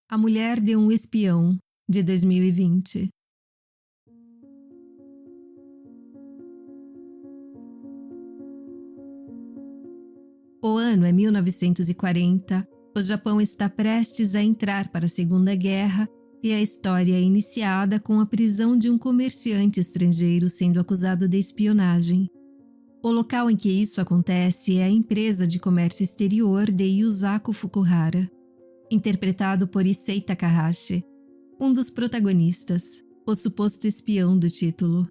A Mulher de um Espião, de 2020. O ano é 1940, o Japão está prestes a entrar para a Segunda Guerra e a história é iniciada com a prisão de um comerciante estrangeiro sendo acusado de espionagem. O local em que isso acontece é a empresa de comércio exterior de Yusaku Fukuhara, interpretado por Issei Takahashi, um dos protagonistas, o suposto espião do título.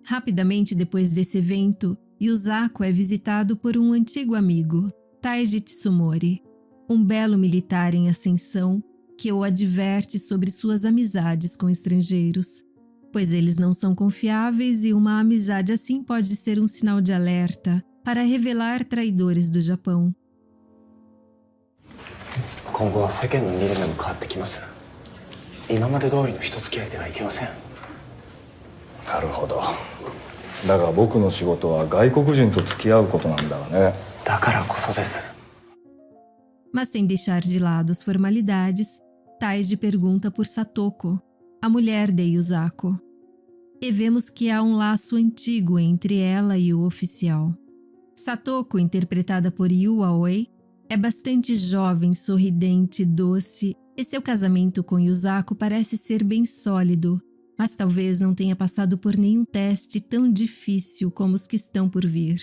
Rapidamente depois desse evento, Yusaku é visitado por um antigo amigo, Taiji Tsumori, um belo militar em ascensão que o adverte sobre suas amizades com estrangeiros, pois eles não são confiáveis e uma amizade assim pode ser um sinal de alerta para revelar traidores do Japão. 今後は世間の見る目も変わってきます。今まで通りの人付き合いではいけません。なるほど。だが僕の仕事は外国人と付き合うことなんだがね。だからこそです。 Mas sem deixar de lado as formalidades, Taiji pergunta por Satoko, a mulher de Yusaku. E vemos que há um laço antigo entre ela e o oficial. Satoko, interpretada por Yu Aoi, é bastante jovem, sorridente, doce, e seu casamento com Yusaku parece ser bem sólido, mas talvez não tenha passado por nenhum teste tão difícil como os que estão por vir.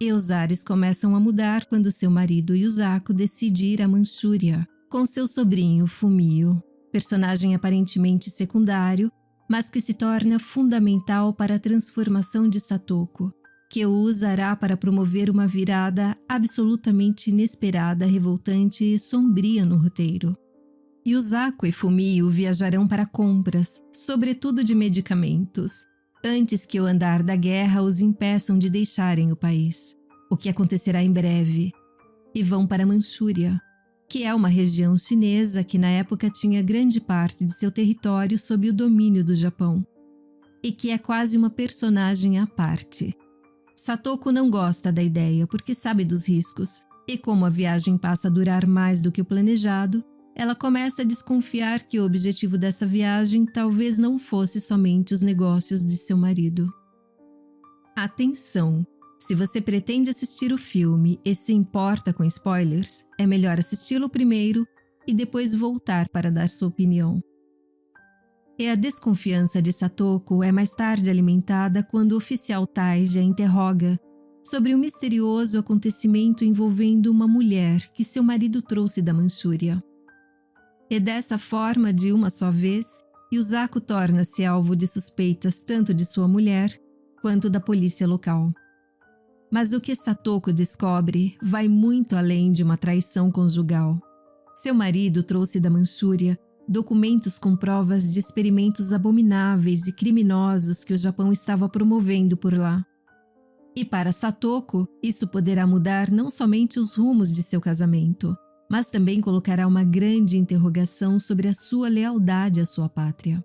E os ares começam a mudar quando seu marido Yusaku decide ir à Manchúria, com seu sobrinho Fumio, personagem aparentemente secundário, mas que se torna fundamental para a transformação de Satoko, que o usará para promover uma virada absolutamente inesperada, revoltante e sombria no roteiro. Yusaku e Fumio viajarão para compras, sobretudo de medicamentos, antes que o andar da guerra os impeçam de deixarem o país, o que acontecerá em breve, e vão para Manchúria, que é uma região chinesa que na época tinha grande parte de seu território sob o domínio do Japão, e que é quase uma personagem à parte. Satoko não gosta da ideia porque sabe dos riscos, e como a viagem passa a durar mais do que o planejado, ela começa a desconfiar que o objetivo dessa viagem talvez não fosse somente os negócios de seu marido. Atenção! Se você pretende assistir o filme e se importa com spoilers, é melhor assisti-lo primeiro e depois voltar para dar sua opinião. E a desconfiança de Satoko é mais tarde alimentada quando o oficial Taiji a interroga sobre um misterioso acontecimento envolvendo uma mulher que seu marido trouxe da Manchúria. E dessa forma, de uma só vez, Yusaku torna-se alvo de suspeitas tanto de sua mulher quanto da polícia local. Mas o que Satoko descobre vai muito além de uma traição conjugal. Seu marido trouxe da Manchúria documentos com provas de experimentos abomináveis e criminosos que o Japão estava promovendo por lá. E para Satoko, isso poderá mudar não somente os rumos de seu casamento, mas também colocará uma grande interrogação sobre a sua lealdade à sua pátria.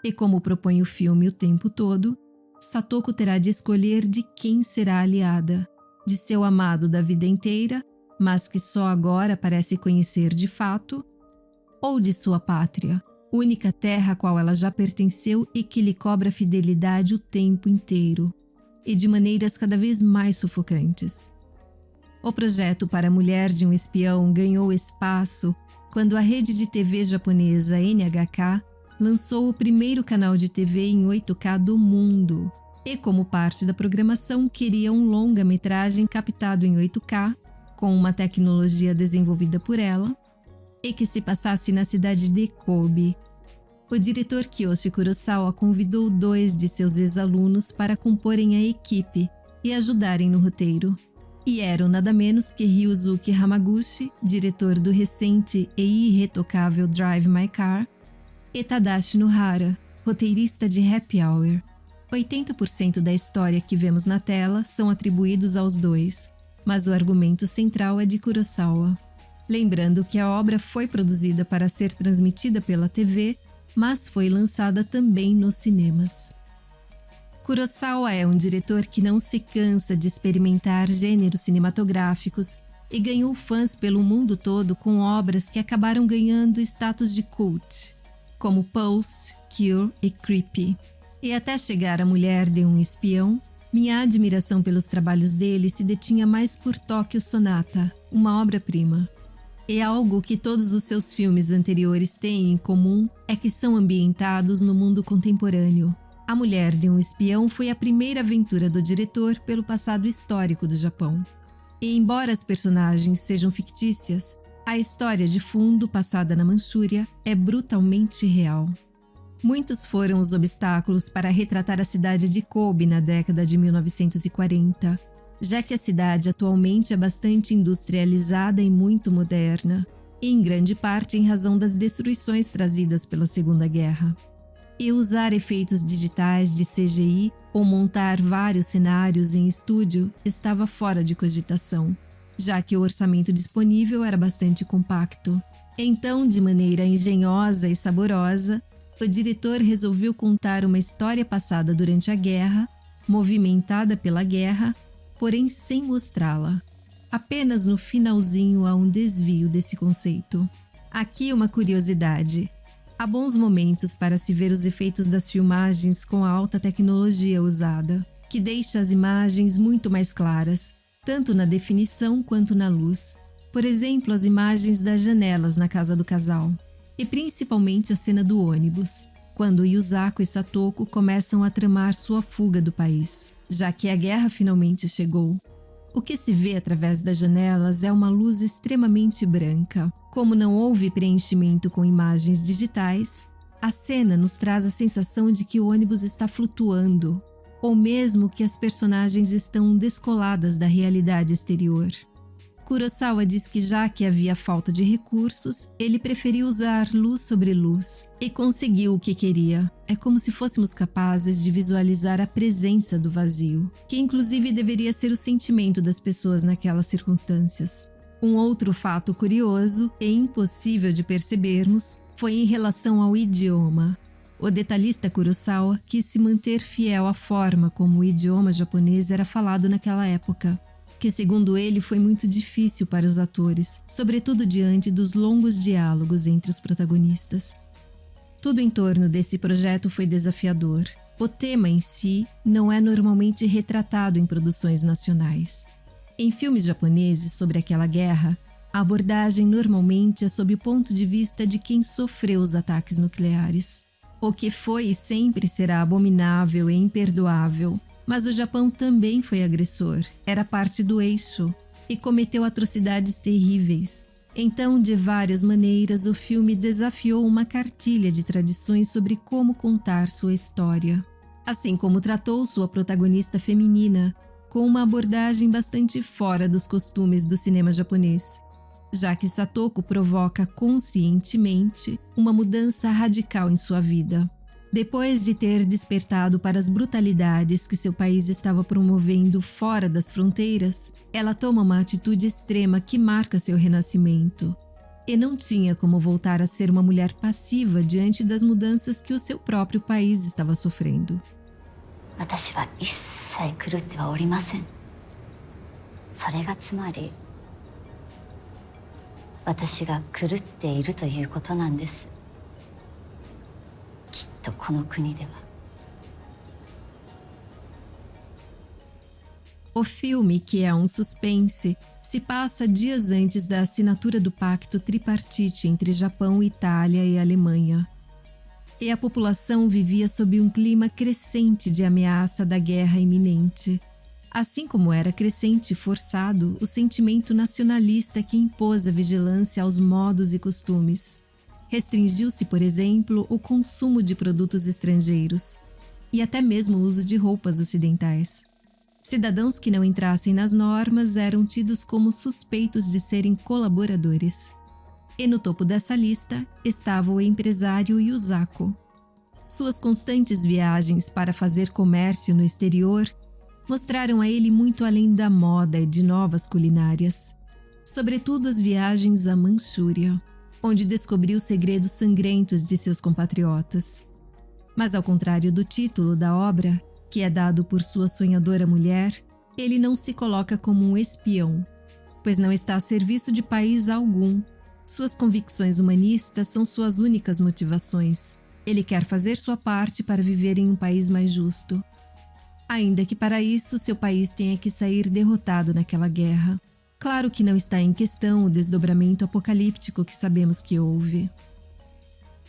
E como propõe o filme o tempo todo, Satoko terá de escolher de quem será aliada, de seu amado da vida inteira, mas que só agora parece conhecer de fato, ou de sua pátria, única terra a qual ela já pertenceu e que lhe cobra fidelidade o tempo inteiro, e de maneiras cada vez mais sufocantes. O projeto para a Mulher de um Espião ganhou espaço quando a rede de TV japonesa NHK lançou o primeiro canal de TV em 8K do mundo, e como parte da programação queria um longa-metragem captado em 8K, com uma tecnologia desenvolvida por ela, e que se passasse na cidade de Kobe. O diretor Kiyoshi Kurosawa convidou 2 de seus ex-alunos para comporem a equipe e ajudarem no roteiro. E eram nada menos que Ryuzuki Hamaguchi, diretor do recente e irretocável Drive My Car, e Tadashi Nohara, roteirista de Happy Hour. 80% da história que vemos na tela são atribuídos aos 2, mas o argumento central é de Kurosawa. Lembrando que a obra foi produzida para ser transmitida pela TV, mas foi lançada também nos cinemas. Kurosawa é um diretor que não se cansa de experimentar gêneros cinematográficos e ganhou fãs pelo mundo todo com obras que acabaram ganhando status de cult, como Pulse, Cure e Creepy. E até chegar A Mulher de um Espião, minha admiração pelos trabalhos dele se detinha mais por Tokyo Sonata, uma obra-prima. E algo que todos os seus filmes anteriores têm em comum é que são ambientados no mundo contemporâneo. A Mulher de um Espião foi a primeira aventura do diretor pelo passado histórico do Japão. E embora as personagens sejam fictícias, a história de fundo passada na Manchúria é brutalmente real. Muitos foram os obstáculos para retratar a cidade de Kobe na década de 1940, já que a cidade atualmente é bastante industrializada e muito moderna, e em grande parte em razão das destruições trazidas pela Segunda Guerra. E usar efeitos digitais de CGI ou montar vários cenários em estúdio estava fora de cogitação, já que o orçamento disponível era bastante compacto. Então, de maneira engenhosa e saborosa, o diretor resolveu contar uma história passada durante a guerra, movimentada pela guerra, porém sem mostrá-la. Apenas no finalzinho há um desvio desse conceito. Aqui uma curiosidade. Há bons momentos para se ver os efeitos das filmagens com a alta tecnologia usada, que deixa as imagens muito mais claras, tanto na definição quanto na luz. Por exemplo, as imagens das janelas na casa do casal. E principalmente a cena do ônibus, quando Yuzako e Satoko começam a tramar sua fuga do país, já que a guerra finalmente chegou. O que se vê através das janelas é uma luz extremamente branca. Como não houve preenchimento com imagens digitais, a cena nos traz a sensação de que o ônibus está flutuando, ou mesmo que as personagens estão descoladas da realidade exterior. Kurosawa diz que já que havia falta de recursos, ele preferiu usar luz sobre luz e conseguiu o que queria. É como se fôssemos capazes de visualizar a presença do vazio, que inclusive deveria ser o sentimento das pessoas naquelas circunstâncias. Um outro fato curioso e impossível de percebermos foi em relação ao idioma. O detalhista Kurosawa quis se manter fiel à forma como o idioma japonês era falado naquela época, que segundo ele foi muito difícil para os atores, sobretudo diante dos longos diálogos entre os protagonistas. Tudo em torno desse projeto foi desafiador. O tema em si não é normalmente retratado em produções nacionais. Em filmes japoneses sobre aquela guerra, a abordagem normalmente é sob o ponto de vista de quem sofreu os ataques nucleares. O que foi e sempre será abominável e imperdoável. Mas o Japão também foi agressor, era parte do eixo e cometeu atrocidades terríveis. Então, de várias maneiras, o filme desafiou uma cartilha de tradições sobre como contar sua história. Assim como tratou sua protagonista feminina com uma abordagem bastante fora dos costumes do cinema japonês, já que Satoko provoca conscientemente uma mudança radical em sua vida. Depois de ter despertado para as brutalidades que seu país estava promovendo fora das fronteiras, ela toma uma atitude extrema que marca seu renascimento. E não tinha como voltar a ser uma mulher passiva diante das mudanças que o seu próprio país estava sofrendo. 私は一切狂ってはおりません。それがつまり、私が狂っているということなんです。きっとこの国では。O filme, que é um suspense, se passa dias antes da assinatura do pacto tripartite entre Japão, Itália e Alemanha. E a população vivia sob um clima crescente de ameaça da guerra iminente, assim como era crescente e forçado o sentimento nacionalista que impôs a vigilância aos modos e costumes. Restringiu-se, por exemplo, o consumo de produtos estrangeiros e até mesmo o uso de roupas ocidentais. Cidadãos que não entrassem nas normas eram tidos como suspeitos de serem colaboradores. E no topo dessa lista estava o empresário Yuzako. Suas constantes viagens para fazer comércio no exterior mostraram a ele muito além da moda e de novas culinárias, sobretudo as viagens à Manchúria, onde descobriu segredos sangrentos de seus compatriotas. Mas ao contrário do título da obra, que é dado por sua sonhadora mulher, ele não se coloca como um espião. pois não está a serviço de país algum. Suas convicções humanistas são suas únicas motivações. Ele quer fazer sua parte para viver em um país mais justo. Ainda que para isso seu país tenha que sair derrotado naquela guerra. Claro que não está em questão o desdobramento apocalíptico que sabemos que houve.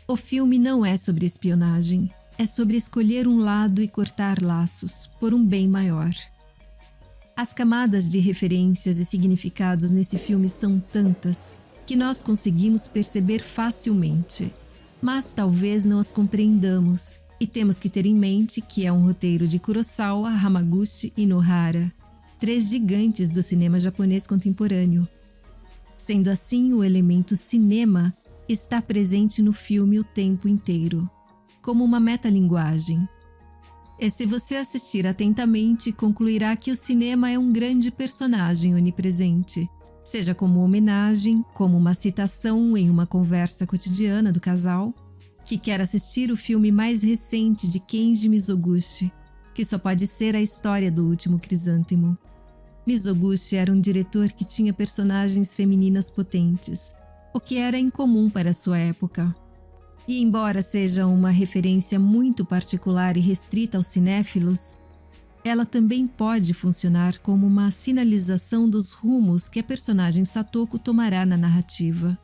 O filme não é sobre espionagem, é sobre escolher um lado e cortar laços, por um bem maior. As camadas de referências e significados nesse filme são tantas que nós conseguimos perceber facilmente, mas talvez não as compreendamos, e temos que ter em mente que é um roteiro de Kurosawa, Hamaguchi e Nohara, 3 gigantes do cinema japonês contemporâneo. Sendo assim, o elemento cinema está presente no filme o tempo inteiro, como uma metalinguagem. E se você assistir atentamente, concluirá que o cinema é um grande personagem onipresente, seja como homenagem, como uma citação em uma conversa cotidiana do casal, que quer assistir o filme mais recente de Kenji Mizoguchi, que só pode ser a história do último crisântemo. Mizoguchi era um diretor que tinha personagens femininas potentes, o que era incomum para sua época. E embora seja uma referência muito particular e restrita aos cinéfilos, ela também pode funcionar como uma sinalização dos rumos que a personagem Satoko tomará na narrativa.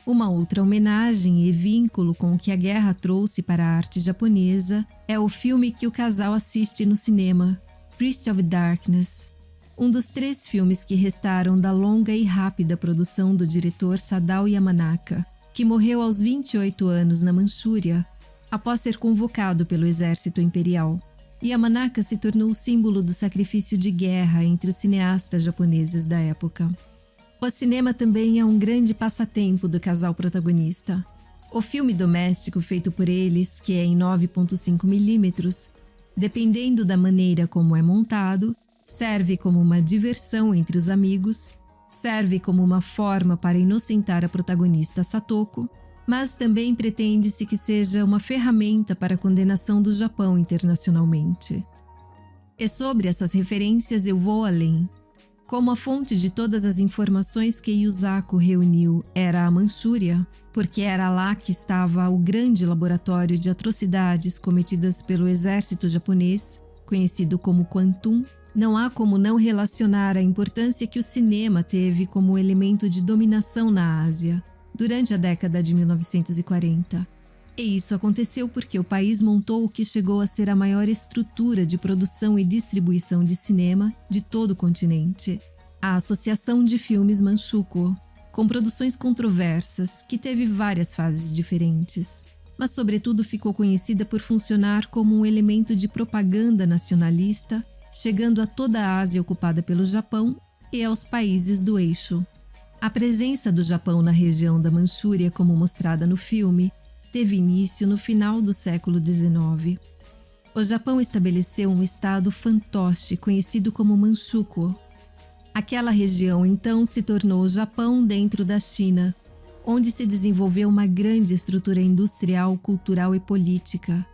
Uma outra homenagem e vínculo com o que a guerra trouxe para a arte japonesa é o filme que o casal assiste no cinema, Priest of Darkness, um dos 3 filmes que restaram da longa e rápida produção do diretor Sadao Yamanaka, que morreu aos 28 anos na Manchúria, após ser convocado pelo exército imperial. Yamanaka se tornou o símbolo do sacrifício de guerra entre os cineastas japoneses da época. O cinema também é um grande passatempo do casal protagonista. O filme doméstico feito por eles, que é em 9.5mm, dependendo da maneira como é montado, serve como uma diversão entre os amigos, serve como uma forma para inocentar a protagonista Satoko, mas também pretende-se que seja uma ferramenta para a condenação do Japão internacionalmente. E sobre essas referências eu vou além. Como a fonte de todas as informações que Yusaku reuniu era a Manchúria, porque era lá que estava o grande laboratório de atrocidades cometidas pelo exército japonês, conhecido como Kwantung, não há como não relacionar a importância que o cinema teve como elemento de dominação na Ásia durante a década de 1940. E isso aconteceu porque o país montou o que chegou a ser a maior estrutura de produção e distribuição de cinema de todo o continente, a Associação de Filmes Manchukuo, com produções controversas que teve várias fases diferentes, mas sobretudo ficou conhecida por funcionar como um elemento de propaganda nacionalista, chegando a toda a Ásia ocupada pelo Japão e aos países do eixo. A presença do Japão na região da Manchúria, como mostrada no filme, teve início no final do século XIX. O Japão estabeleceu um estado fantoche conhecido como Manchukuo. Aquela região então se tornou o Japão dentro da China, onde se desenvolveu uma grande estrutura industrial, cultural e política.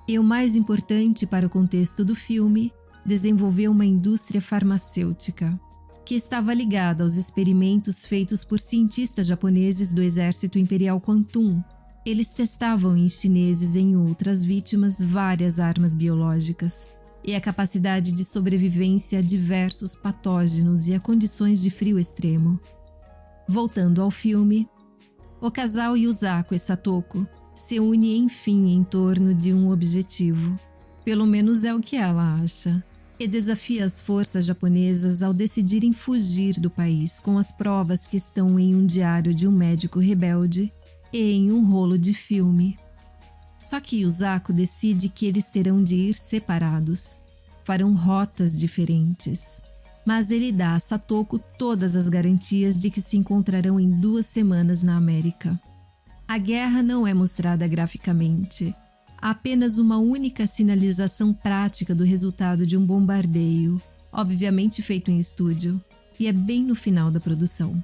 E o mais importante para o contexto do filme, desenvolveu uma indústria farmacêutica, que estava ligada aos experimentos feitos por cientistas japoneses do exército imperial Kwantung. Eles testavam em chineses e em outras vítimas várias armas biológicas e a capacidade de sobrevivência a diversos patógenos e a condições de frio extremo. Voltando ao filme, o casal Yusaku e Satoko se une enfim em torno de um objetivo, pelo menos é o que ela acha, e desafia as forças japonesas ao decidirem fugir do país com as provas que estão em um diário de um médico rebelde e em um rolo de filme. Só que Yusaku decide que eles terão de ir separados, farão rotas diferentes, mas ele dá a Satoko todas as garantias de que se encontrarão em 2 semanas na América. A guerra não é mostrada graficamente, há apenas uma única sinalização prática do resultado de um bombardeio, obviamente feito em estúdio, e é bem no final da produção.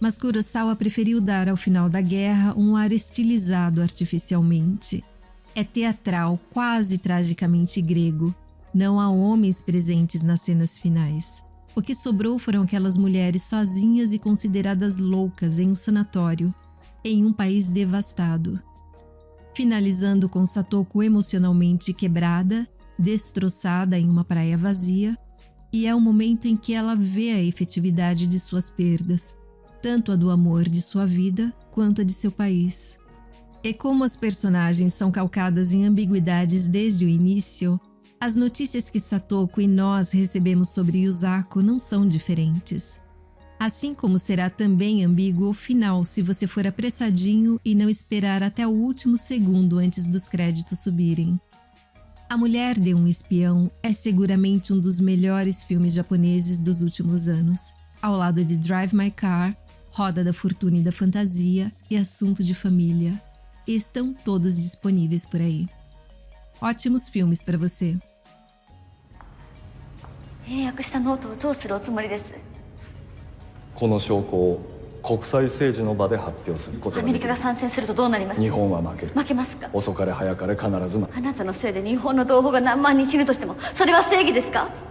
Mas Kurosawa preferiu dar ao final da guerra um ar estilizado artificialmente. É teatral, quase tragicamente grego. Não há homens presentes nas cenas finais. O que sobrou foram aquelas mulheres sozinhas e consideradas loucas em um sanatório, em um país devastado. Finalizando com Satoko emocionalmente quebrada, destroçada em uma praia vazia, e é o momento em que ela vê a efetividade de suas perdas, tanto a do amor de sua vida quanto a de seu país. E como as personagens são calcadas em ambiguidades desde o início, as notícias que Satoko e nós recebemos sobre Yuzako não são diferentes. Assim como será também ambíguo o final se você for apressadinho e não esperar até o último segundo antes dos créditos subirem. A Mulher de um Espião é seguramente um dos melhores filmes japoneses dos últimos anos, ao lado de Drive My Car, Roda da Fortuna e da Fantasia e Assunto de Família. E estão todos disponíveis por aí. Ótimos filmes para você. 英訳したノートをどうするおつもりです。この証拠を国際政治の場で発表することアメリカができる。が参戦するとどうなります。日本は負ける。負けますか。遅かれ早かれ必ずあなたのせいで日本の同胞が何万人死ぬとしてもそれは正義ですか。